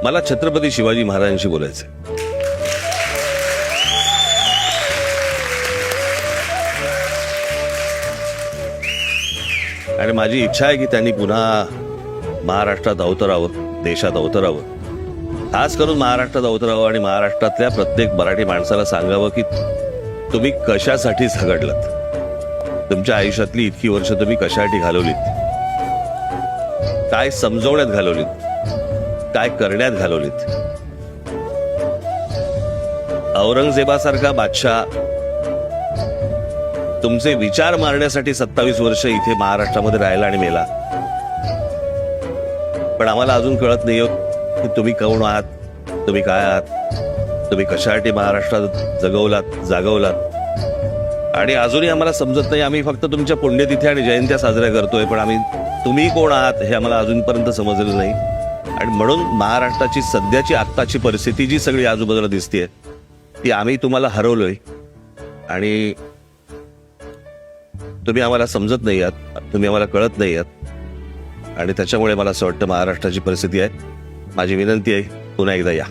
मला छत्रपती शिवाजी महाराजांशी बोलायचं. आणि माझी इच्छा आहे की त्यांनी पुन्हा महाराष्ट्रात अवतरावं, देशात अवतरावं, खास करून महाराष्ट्रात अवतरावं आणि महाराष्ट्रातल्या प्रत्येक मराठी माणसाला सांगावं की तुम्ही कशासाठी झगडलात, तुमच्या आयुष्यातली इतकी वर्ष तुम्ही कशासाठी घालवलीत, काय समजवण्यात घालवलीत, काय करण्यात घालवलीत. औरंगजेबासारखा बादशाह तुमचे विचार मारण्यासाठी 27 वर्ष इथे महाराष्ट्रामध्ये राहिला आणि मेला. पण आम्हाला अजून कळत नाही की तुम्ही कोण आहात, तुम्ही काय आहात, तुम्ही कशासाठी महाराष्ट्रात जागवलात. आणि अजूनही आम्हाला समजत नाही. आम्ही फक्त तुमच्या पुण्यतिथी आणि जयंत्या साजऱ्या करतोय, पण तुम्ही कोण आहात हे आम्हाला अजूनपर्यंत समजलेलं नाही. आणि म्हणून महाराष्ट्राची सध्याची आत्ताची परिस्थिती जी सगळी आजूबाजूला दिसतेय ती आम्ही तुम्हाला हरवलोय आणि तुम्ही आम्हाला समजत नाही आहात, तुम्ही आम्हाला कळत नाही आहात. आणि त्याच्यामुळे मला असं वाटतं महाराष्ट्राची परिस्थिती आहे. माझी विनंती आहे पुन्हा एकदा या.